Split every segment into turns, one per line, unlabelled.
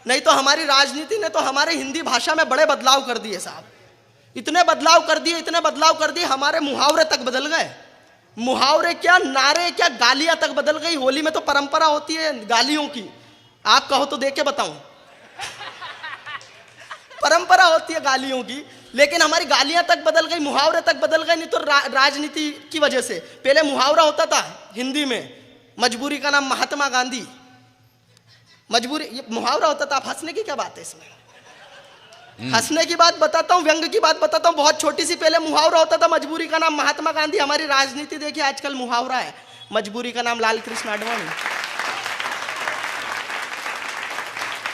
नहीं तो हमारी राजनीति ने तो हमारे हिंदी भाषा में बड़े बदलाव कर दिए साहब, इतने बदलाव कर दिए, हमारे मुहावरे तक बदल गए। मुहावरे क्या, नारे क्या, गालियां तक बदल गई। होली में तो परंपरा होती है गालियों की, आप कहो तो देके बताऊं, परंपरा होती है गालियों की, लेकिन हमारी गालियां तक बदल गई, मुहावरे तक बदल गए। नहीं तो राजनीति की वजह से पहले मुहावरा होता था हिंदी में, मजबूरी का नाम महात्मा गांधी, मजबूरी, ये मुहावरा होता था। आप हंसने की क्या बात है इसमें? हंसने की बात बताता हूं, व्यंग की बात बताता हूं, बहुत छोटी सी। पहले मुहावरा होता था मजबूरी का नाम महात्मा गांधी। हमारी राजनीति देखिए आजकल मुहावरा है, मजबूरी का नाम लाल कृष्ण आडवाणी।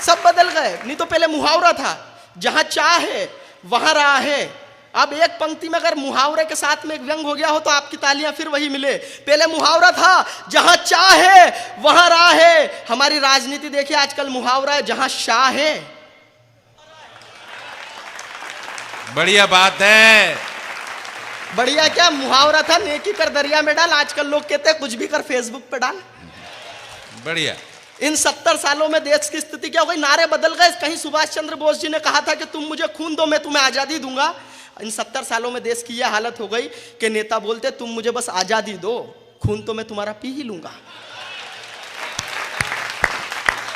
सब बदल गए। नहीं तो पहले मुहावरा था, जहां चाह है वहां राह है। अब एक पंक्ति में अगर मुहावरे के साथ में एक व्यंग हो गया हो तो आपकी तालियां फिर वही मिले। पहले मुहावरा था, जहां चाह है वहां राह है। हमारी राजनीति देखिए आजकल मुहावरा है, जहां शाह है।
बढ़िया बात है।
बढ़िया क्या, मुहावरा था नेकी कर दरिया में डाल, आजकल लोग कहते हैं कुछ भी कर फेसबुक पे डाल।
बढ़िया।
इन 70 सालों में देश की स्थिति क्या हो गई, नारे बदल गए। कहीं सुभाष चंद्र बोस जी ने कहा था कि तुम मुझे खून दो मैं तुम्हें आजादी दूंगा। इन 70 सालों में देश की यह हालत हो गई कि नेता बोलते तुम मुझे बस आजादी दो, खून तो मैं तुम्हारा पी ही लूंगा।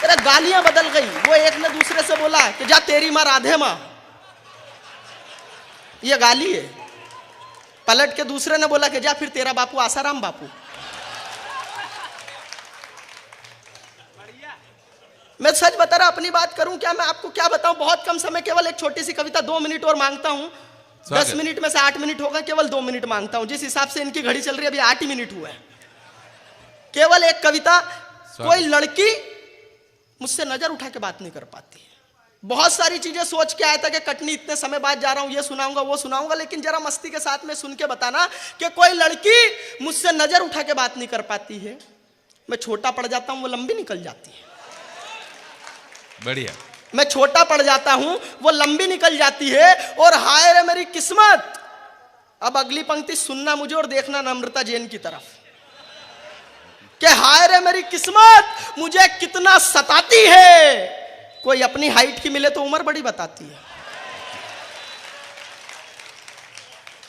तेरा गालियां बदल गई। वो एक ने दूसरे से बोला कि जा तेरी मां राधे मां, ये गाली है। पलट के दूसरे ने बोला कि जा फिर तेरा बापू आसाराम बापू। मैं सच बता रहा, अपनी बात करूं क्या, मैं आपको क्या बताऊं। बहुत कम समय, केवल एक छोटी सी कविता, 2 मिनट और मांगता हूं। 10 मिनट में से 8 मिनट होगा, केवल 2 मिनट मांगता हूं। जिस हिसाब से इनकी घड़ी चल रही है अभी 8 ही मिनट हुए हैं। केवल एक कविता। कोई लड़की मुझसे नजर उठा के बात नहीं कर पाती है। बहुत सारी चीजें सोच के आया था कि कटनी इतने समय बाद जा रहा हूं, ये सुनाऊंगा वो सुनाऊंगा, लेकिन जरा मस्ती के साथ में सुन के बताना कि कोई लड़की मुझसे नजर उठा के बात नहीं कर पाती है। मैं छोटा पड़ जाता हूं, वो लंबी निकल जाती है।
बढ़िया।
मैं छोटा पड़ जाता हूं, वो लंबी निकल जाती है। और हाय रे मेरी किस्मत। अब अगली पंक्ति सुनना मुझे और देखना नम्रता जैन की तरफ, कि हाय रे मेरी किस्मत मुझे कितना सताती है। कोई अपनी हाइट की मिले तो उम्र बड़ी बताती है,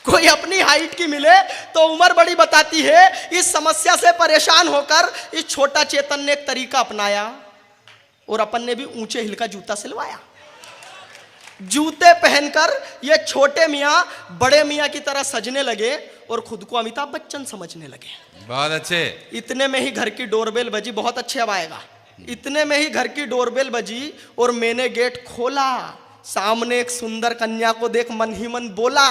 कोई अपनी हाइट की मिले तो उम्र बड़ी बताती है। इस समस्या से परेशान होकर इस छोटा चेतन ने एक तरीका अपनाया और अपन ने भी ऊंचे हिल का जूता सिलवाया। जूते पहनकर ये छोटे मियां बड़े मियां की तरह सजने लगे और खुद को अमिताभ बच्चन समझने लगे।
बहुत अच्छे।
इतने में ही घर की डोरबेल बजी, बहुत अच्छे अब आएगा। इतने में ही घर की डोरबेल बजी और मैंने गेट खोला। सामने एक सुंदर कन्या को देख मन ही मन बोला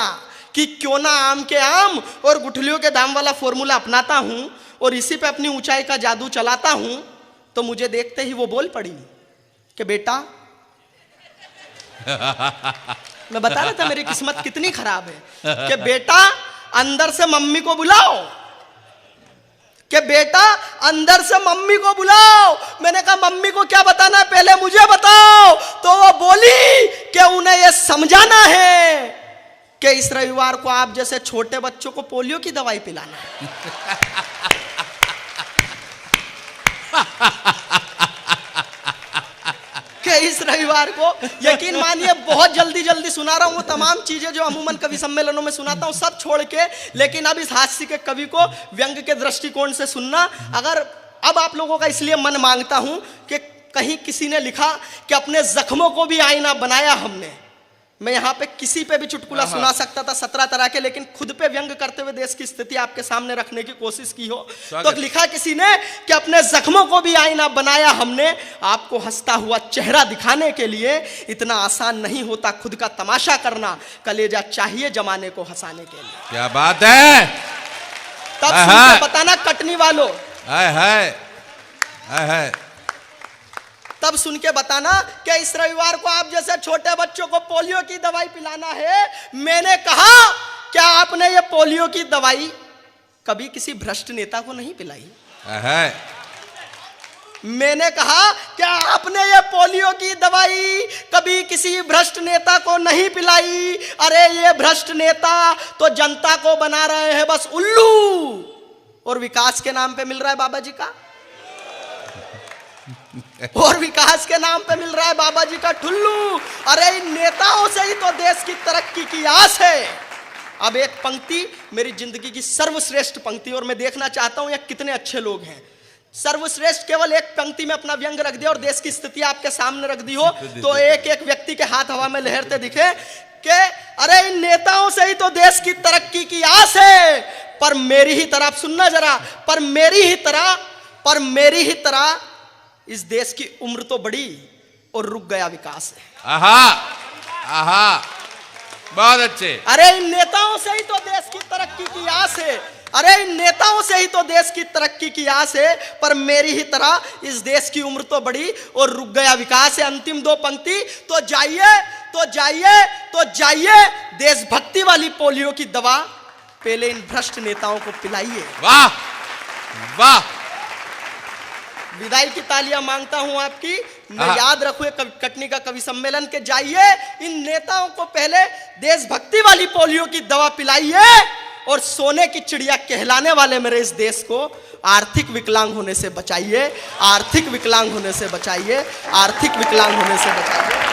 कि क्यों ना आम के आम और गुठलियों के दाम वाला फॉर्मूला अपनाता हूं और इसी पे अपनी ऊंचाई का जादू चलाता हूं। तो मुझे देखते ही वो बोल पड़ी कि बेटा, मैं बता रहा था मेरी किस्मत कितनी खराब है, कि बेटा अंदर से मम्मी को बुलाओ, कि बेटा अंदर से मम्मी को बुलाओ। मैंने कहा मम्मी को क्या बताना है, पहले मुझे बताओ। तो वो बोली कि उन्हें यह समझाना है कि इस रविवार को आप जैसे छोटे बच्चों को पोलियो की दवाई पिलाना है। कि इस रविवार को, यकीन मानिए बहुत जल्दी सुना रहा हूं वो तमाम चीजें जो अमूमन कवि सम्मेलनों में सुनाता हूं, सब छोड़ के, लेकिन अब इस हास्य के कवि को व्यंग के दृष्टिकोण से सुनना। अगर अब आप लोगों का इसलिए मन मांगता हूं कि कहीं किसी ने लिखा कि अपने जख्मों को भी आईना बनाया हमने। मैं यहाँ पे किसी पे भी चुटकुला सुना सकता था 17 तरह के, लेकिन खुद पे व्यंग करते हुए देश की स्थिति आपके सामने रखने की कोशिश की हो। तो लिखा किसी ने कि अपने जख्मों को भी आईना बनाया हमने, आपको हंसता हुआ चेहरा दिखाने के लिए। इतना आसान नहीं होता खुद का तमाशा करना, कलेजा चाहिए जमाने को हंसाने के लिए।
क्या बात है।
तब सुन के बताना कटनी वालों, तब सुन के बताना कि इस रविवार को आप जैसे छोटे बच्चों को पोलियो की दवाई पिलाना है। मैंने कहा क्या आपने ये पोलियो की दवाई कभी किसी भ्रष्ट नेता को नहीं पिलाई? मैंने कहा क्या आपने ये पोलियो की दवाई कभी किसी भ्रष्ट नेता को नहीं पिलाई? अरे ये भ्रष्ट नेता तो जनता को बना रहे हैं बस उल्लू, और विकास के नाम पे मिल रहा है बाबा जी का। और विकास के नाम पे मिल रहा है बाबा जी का ठुल्लू। अरे इन नेताओं से ही तो देश की तरक्की की आस है। अब एक पंक्ति, मेरी जिंदगी की सर्वश्रेष्ठ पंक्ति, और मैं देखना चाहता हूं ये कितने अच्छे लोग हैं। सर्वश्रेष्ठ केवल एक पंक्ति में अपना व्यंग रख दिया और देश की स्थिति आपके सामने रख दी हो तो एक एक व्यक्ति के हाथ हवा में लहरते दिखे कि अरे इन नेताओं से ही तो देश की तरक्की की आस है, पर मेरी ही तरह, सुनना जरा, पर मेरी ही तरह इस देश की उम्र तो बड़ी और रुक गया विकास है।
आहा, आहा, बहुत अच्छे।
अरे इन नेताओं से ही तो देश की तरक्की की आस है, अरे इन नेताओं से ही तो देश की तरक्की की आस है, पर मेरी ही तरह इस देश की उम्र तो बड़ी और रुक गया विकास है। अंतिम दो पंक्ति, तो जाइए देशभक्ति वाली पोलियो की दवा पहले इन भ्रष्ट नेताओं को पिलाइए।
वाह वाह,
विदाई की तालियां मांगता हूं आपकी। मैं याद रखूं कटनी का कवि सम्मेलन के, जाइए इन नेताओं को पहले देशभक्ति वाली पोलियो की दवा पिलाइए और सोने की चिड़िया कहलाने वाले मेरे इस देश को आर्थिक विकलांग होने से बचाइए, आर्थिक विकलांग होने से बचाइए, आर्थिक विकलांग होने से बचाइए।